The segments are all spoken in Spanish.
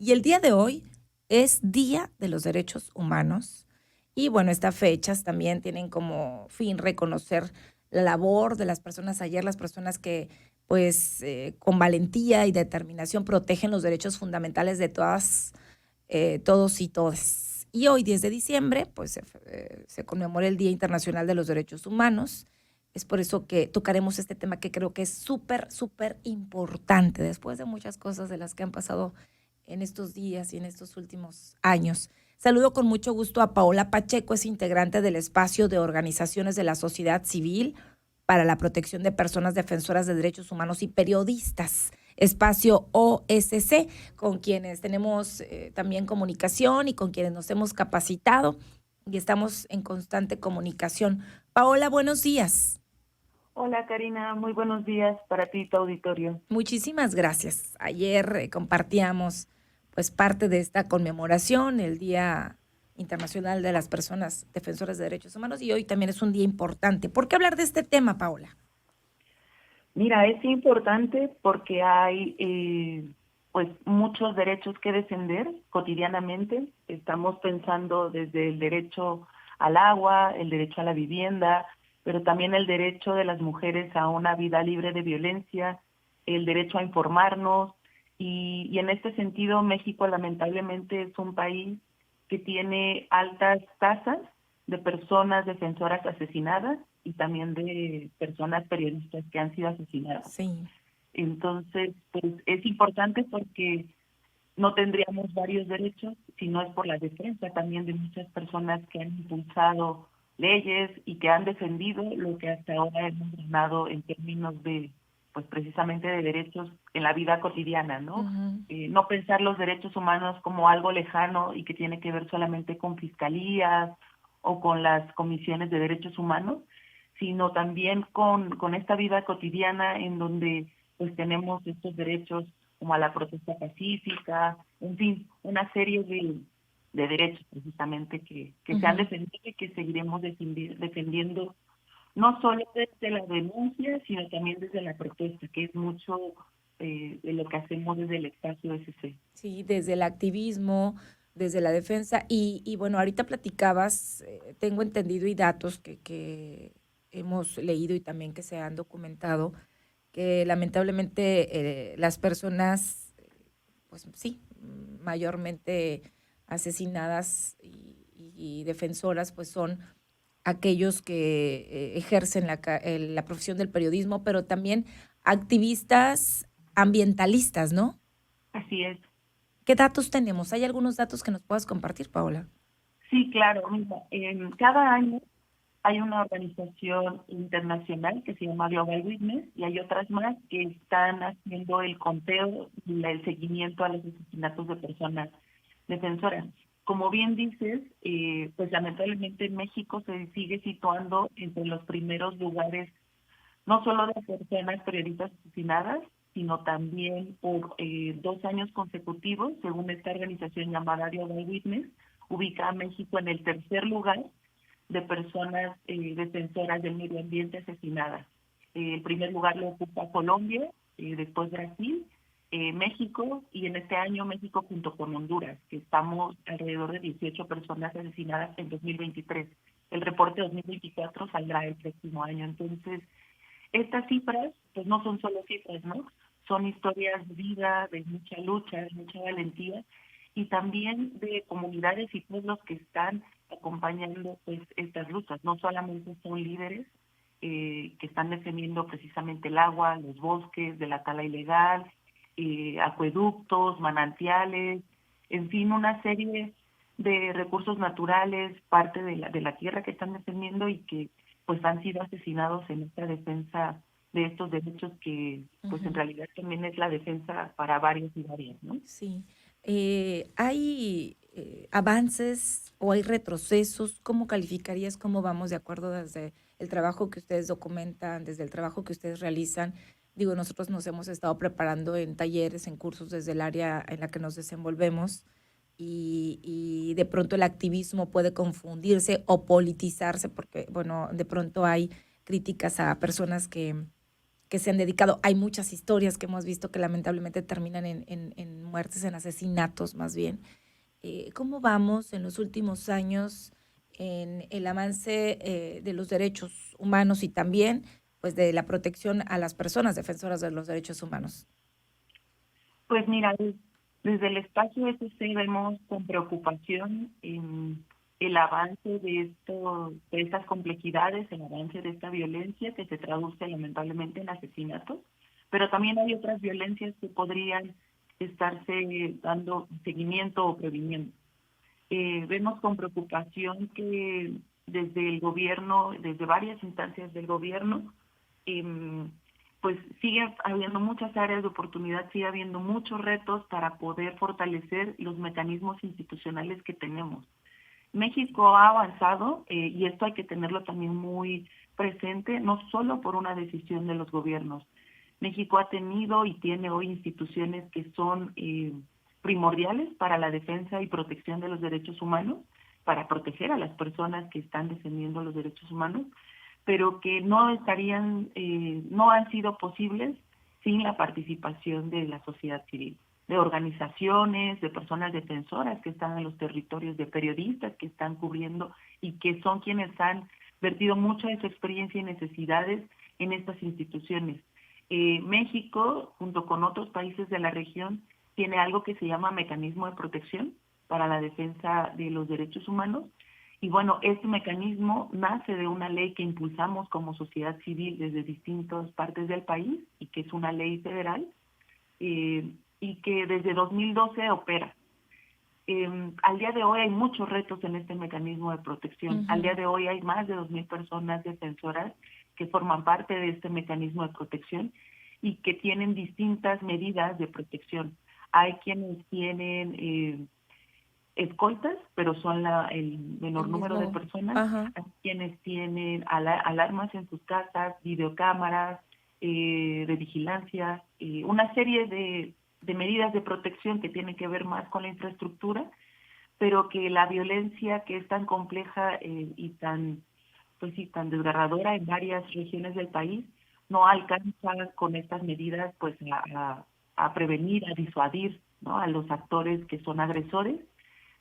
Y el día de hoy es Día de los Derechos Humanos. Y bueno, estas fechas también tienen como fin reconocer la labor de las personas ayer, las personas que pues con valentía y determinación protegen los derechos fundamentales de todos y todas. Y hoy, 10 de diciembre, pues se conmemora el Día Internacional de los Derechos Humanos. Es por eso que tocaremos este tema que creo que es súper, súper importante después de muchas cosas de las que han pasado en estos días y en estos últimos años. Saludo con mucho gusto a Paola Pacheco, es integrante del espacio de organizaciones de la sociedad civil para la protección de personas defensoras de derechos humanos y periodistas, espacio OSC, con quienes tenemos también comunicación y con quienes nos hemos capacitado y estamos en constante comunicación. Paola, buenos días. Hola Karina, muy buenos días para ti y tu auditorio. Muchísimas gracias. Ayer compartíamos pues parte de esta conmemoración, el Día Internacional de las Personas Defensoras de Derechos Humanos, y hoy también es un día importante. ¿Por qué hablar de este tema, Paola? Mira, es importante porque hay pues muchos derechos que defender cotidianamente. Estamos pensando desde el derecho al agua, el derecho a la vivienda, pero también el derecho de las mujeres a una vida libre de violencia, el derecho a informarnos y en este sentido México lamentablemente es un país que tiene altas tasas de personas defensoras asesinadas y también de personas periodistas que han sido asesinadas. Sí. Entonces, pues es importante porque no tendríamos varios derechos si no es por la defensa también de muchas personas que han impulsado leyes y que han defendido lo que hasta ahora hemos ganado en términos de, pues precisamente de derechos en la vida cotidiana, ¿no? Uh-huh. No pensar los derechos humanos como algo lejano y que tiene que ver solamente con fiscalías o con las comisiones de derechos humanos, sino también con esta vida cotidiana en donde pues tenemos estos derechos como a la protesta pacífica, en fin, una serie de derechos precisamente que se han Uh-huh. defendido y que seguiremos defendiendo no solo desde la denuncia, sino también desde la protesta, que es mucho de lo que hacemos desde el espacio SC. Sí, desde el activismo, desde la defensa. Y bueno, ahorita platicabas, tengo entendido y datos que hemos leído y también que se han documentado, que lamentablemente las personas, pues sí, mayormente asesinadas y defensoras, pues son aquellos que ejercen la profesión del periodismo, pero también activistas ambientalistas, ¿no? Así es. ¿Qué datos tenemos? ¿Hay algunos datos que nos puedas compartir, Paola? Sí, claro. Mira, cada año hay una organización internacional que se llama Global Witness y hay otras más que están haciendo el conteo y el seguimiento a los asesinatos de personas defensoras. Como bien dices, pues lamentablemente en México se sigue situando entre los primeros lugares, no solo de personas periodistas asesinadas, sino también por 2 años consecutivos, según esta organización llamada Global Witness, ubica a México en el tercer lugar de personas defensoras del medio ambiente asesinadas. El primer lugar lo ocupa Colombia, después Brasil, México, y en este año México junto con Honduras, que estamos alrededor de 18 personas asesinadas en 2023. El reporte 2024 saldrá el próximo año. Entonces, estas cifras, pues no son solo cifras, ¿no? Son historias de vida, de mucha lucha, de mucha valentía y también de comunidades y pueblos que están acompañando pues estas luchas. No solamente son líderes que están defendiendo precisamente el agua, los bosques de la tala ilegal, acueductos, manantiales, en fin, una serie de recursos naturales, parte de la tierra que están defendiendo y que pues han sido asesinados en esta defensa de estos derechos que pues en Ujú. realidad también es la defensa para varios y varias, ¿no? Sí. ¿Hay avances o hay retrocesos? ¿Cómo calificarías cómo vamos de acuerdo desde el trabajo que ustedes documentan, desde el trabajo que ustedes realizan? Digo, nosotros nos hemos estado preparando en talleres, en cursos desde el área en la que nos desenvolvemos y de pronto el activismo puede confundirse o politizarse porque, bueno, de pronto hay críticas a personas que que se han dedicado. Hay muchas historias que hemos visto que lamentablemente terminan en muertes, en asesinatos más bien. ¿Cómo vamos en los últimos años en el avance de los derechos humanos y también pues de la protección a las personas defensoras de los derechos humanos? Pues mira, desde el espacio SC vemos con preocupación el avance de estas complejidades, el avance de esta violencia que se traduce lamentablemente en asesinatos, pero también hay otras violencias que podrían estarse dando seguimiento o previniendo. Vemos con preocupación que desde el gobierno, desde varias instancias del gobierno, pues sigue habiendo muchas áreas de oportunidad, sigue habiendo muchos retos para poder fortalecer los mecanismos institucionales que tenemos. México ha avanzado y esto hay que tenerlo también muy presente, no solo por una decisión de los gobiernos. México ha tenido y tiene hoy instituciones que son primordiales para la defensa y protección de los derechos humanos, para proteger a las personas que están defendiendo los derechos humanos, pero que no han sido posibles sin la participación de la sociedad civil, de organizaciones, de personas defensoras que están en los territorios, de periodistas que están cubriendo y que son quienes han vertido mucha de su experiencia y necesidades en estas instituciones. México, junto con otros países de la región, tiene algo que se llama mecanismo de protección para la defensa de los derechos humanos. Y bueno, este mecanismo nace de una ley que impulsamos como sociedad civil desde distintas partes del país y que es una ley federal y que desde 2012 opera. Al día de hoy hay muchos retos en este mecanismo de protección. Al día de hoy hay más de 2,000 personas defensoras que forman parte de este mecanismo de protección y que tienen distintas medidas de protección. Hay quienes tienen escoltas, pero son el menor número de personas. Ajá. Hay quienes tienen alarmas en sus casas, videocámaras, de vigilancia, una serie de medidas de protección que tienen que ver más con la infraestructura, pero que la violencia que es tan compleja y tan desgarradora en varias regiones del país no alcanza con estas medidas pues a prevenir, a disuadir, ¿no?, a los actores que son agresores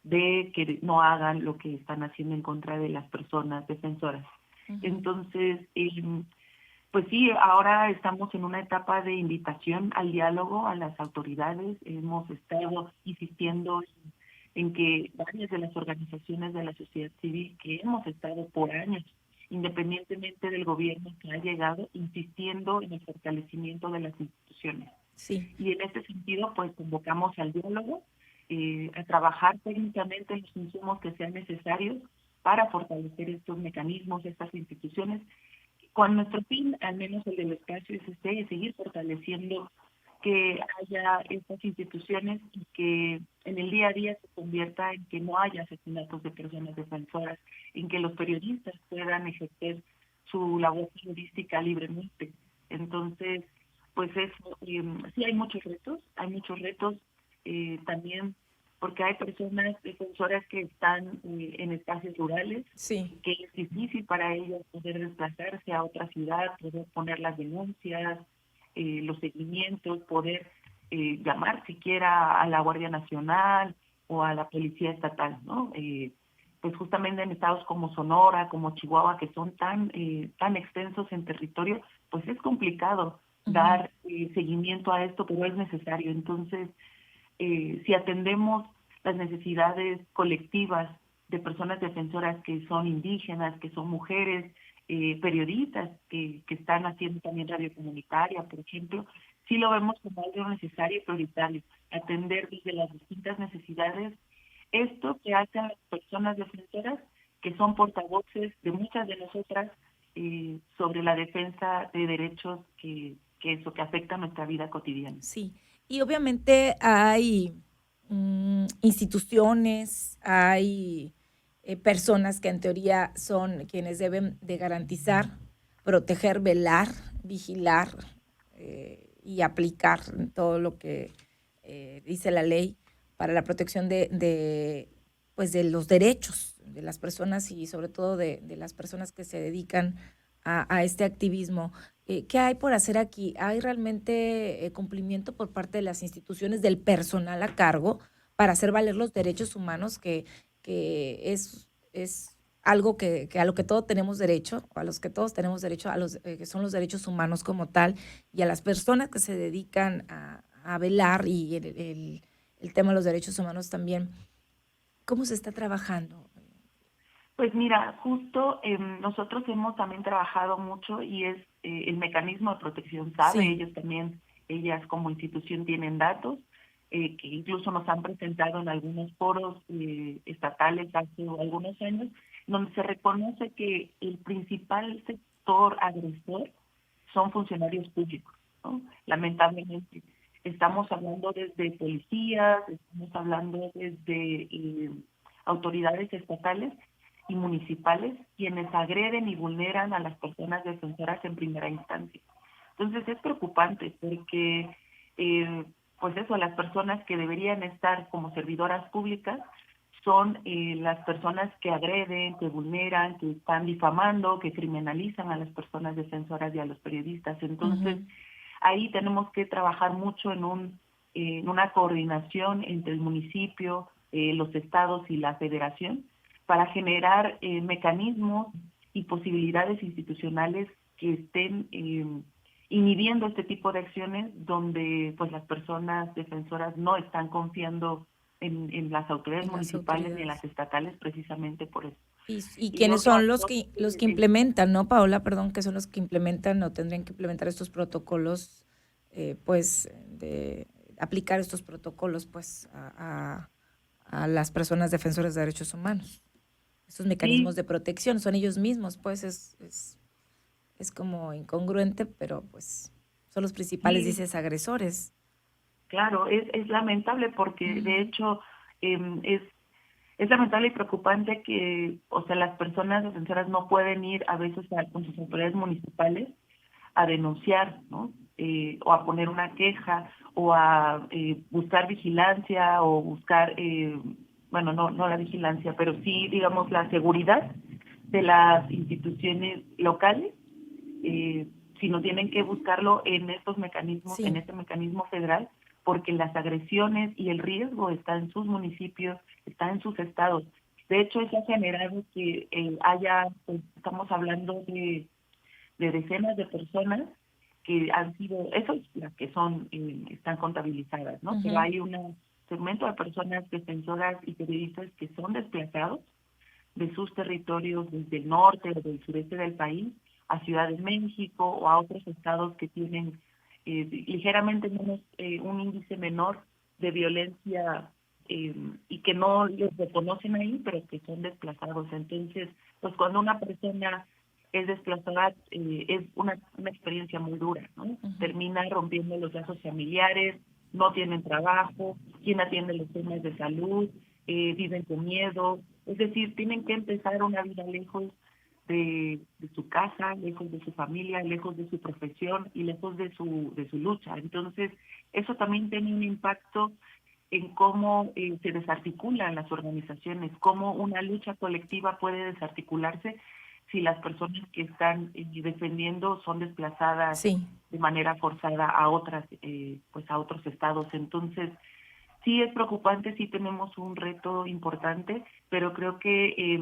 de que no hagan lo que están haciendo en contra de las personas defensoras. Entonces, pues sí, ahora estamos en una etapa de invitación al diálogo a las autoridades. Hemos estado insistiendo en que varias de las organizaciones de la sociedad civil que hemos estado por años, independientemente del gobierno que ha llegado, insistiendo en el fortalecimiento de las instituciones. Sí. Y en este sentido, pues convocamos al diálogo, a trabajar técnicamente en los insumos que sean necesarios para fortalecer estos mecanismos, estas instituciones, con nuestro fin, al menos el del espacio SC, es seguir fortaleciendo que haya estas instituciones y que en el día a día se convierta en que no haya asesinatos de personas defensoras, en que los periodistas puedan ejercer su labor periodística libremente. Entonces, pues eso, sí hay muchos retos también porque hay personas defensoras que están en espacios rurales, Sí. que es difícil para ellos poder desplazarse a otra ciudad, poder poner las denuncias, los seguimientos, poder llamar siquiera a la Guardia Nacional o a la Policía Estatal, ¿no? Pues justamente en estados como Sonora, como Chihuahua, que son tan extensos en territorio, pues es complicado dar seguimiento a esto, pero es necesario. Entonces, si atendemos las necesidades colectivas de personas defensoras que son indígenas, que son mujeres, periodistas que están haciendo también radio comunitaria, por ejemplo, sí lo vemos como algo necesario y prioritario, atender desde las distintas necesidades esto que hacen las personas defensoras, que son portavoces de muchas de nosotras sobre la defensa de derechos que afecta nuestra vida cotidiana. Sí, y obviamente hay instituciones, hay personas que en teoría son quienes deben de garantizar, proteger, velar, vigilar y aplicar todo lo que dice la ley para la protección pues de los derechos de las personas y sobre todo de las personas que se dedican a este activismo. ¿Qué hay por hacer aquí? ¿Hay realmente cumplimiento por parte de las instituciones, del personal a cargo, para hacer valer los derechos humanos, que es algo que a lo que todos tenemos derecho, a los que todos tenemos derecho, a los que son los derechos humanos como tal, y a las personas que se dedican a velar y el tema de los derechos humanos también? ¿Cómo se está trabajando? Pues mira, justo nosotros hemos también trabajado mucho y es el mecanismo de protección sabe, Sí. ellos también, ellas como institución tienen datos que incluso nos han presentado en algunos foros estatales hace algunos años, donde se reconoce que el principal sector agresor son funcionarios públicos, ¿no? Lamentablemente. Estamos hablando desde policías, estamos hablando desde autoridades estatales y municipales, quienes agreden y vulneran a las personas defensoras en primera instancia. Entonces es preocupante porque, pues eso, las personas que deberían estar como servidoras públicas son las personas que agreden, que vulneran, que están difamando, que criminalizan a las personas defensoras y a los periodistas. Entonces, ahí tenemos que trabajar mucho en una coordinación entre el municipio, los estados y la federación para generar mecanismos y posibilidades institucionales que estén inhibiendo este tipo de acciones donde pues las personas defensoras no están confiando en las autoridades En las municipales ni en autoridades. las estatales precisamente por eso. Y Y quiénes otro son actor, los que implementan, ¿no, Paola? Perdón, que son los que implementan o tendrían que implementar estos protocolos, pues, de aplicar estos protocolos, pues, a las personas defensoras de derechos humanos. Estos mecanismos sí, de protección son ellos mismos, pues, es como incongruente, pero, pues, son los principales, sí, dices, agresores. claro, es lamentable porque de Ujú. hecho es lamentable y preocupante que, o sea, las personas defensoras no pueden ir a veces con sus autoridades municipales a denunciar, ¿no? O a poner una queja, o a buscar vigilancia, o buscar, bueno, no la vigilancia, pero sí, digamos, la seguridad de las instituciones locales, sino tienen que buscarlo en estos mecanismos, en Sí. este mecanismo federal, porque las agresiones y el riesgo está en sus municipios, está en sus estados. De hecho, eso ha generado que haya, pues, estamos hablando de decenas de personas que han sido, esos las que son, están contabilizadas, ¿no? Pero Ujú. hay un segmento de personas defensoras y periodistas que son desplazados de sus territorios desde el norte o del sureste del país a Ciudad de México o a otros estados que tienen ligeramente menos, un índice menor de violencia y que no los reconocen ahí, pero que son desplazados. Entonces, pues cuando una persona es desplazada, es una experiencia muy dura, ¿no? Ujú. Termina rompiendo los lazos familiares, no tienen trabajo, quién atiende los temas de salud, viven con miedo, es decir, tienen que empezar una vida lejos de su casa, lejos de su familia, lejos de su profesión y lejos de su lucha. Entonces, eso también tiene un impacto en cómo se desarticulan las organizaciones, cómo una lucha colectiva puede desarticularse si las personas que están defendiendo son desplazadas Sí. de manera forzada a otras, pues a otros estados. Entonces, sí es preocupante, sí tenemos un reto importante, pero creo que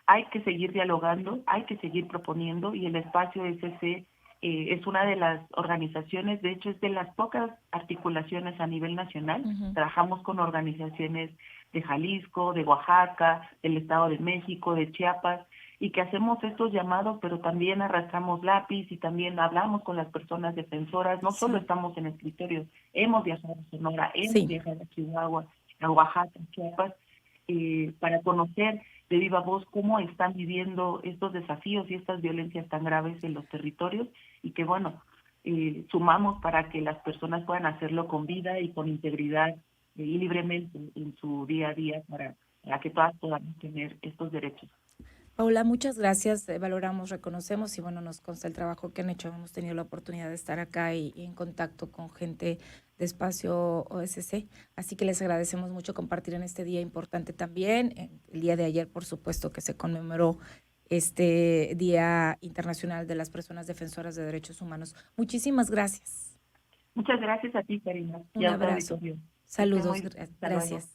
hay que seguir dialogando, hay que seguir proponiendo y el espacio SC es una de las organizaciones, de hecho es de las pocas articulaciones a nivel nacional. Ujú. Trabajamos con organizaciones de Jalisco, de Oaxaca, del Estado de México, de Chiapas, y que hacemos estos llamados, pero también arrastramos lápiz y también hablamos con las personas defensoras, no solo Sí. estamos en escritorio, hemos viajado a Sonora, hemos Sí. viajado a Chihuahua, a Oaxaca, a Chiapas, para conocer de viva voz cómo están viviendo estos desafíos y estas violencias tan graves en los territorios y que, bueno, sumamos para que las personas puedan hacerlo con vida y con integridad y libremente en su día a día para que todas podamos tener estos derechos. Paula, muchas gracias. Valoramos, reconocemos y bueno, nos consta el trabajo que han hecho. Hemos tenido la oportunidad de estar acá y en contacto con gente de Espacio OSC. Así que les agradecemos mucho compartir en este día importante también. El día de ayer, por supuesto, que se conmemoró este Día Internacional de las Personas Defensoras de Derechos Humanos. Muchísimas gracias. Muchas gracias a ti, Karina. Un abrazo. Saludos, Hasta luego. gracias.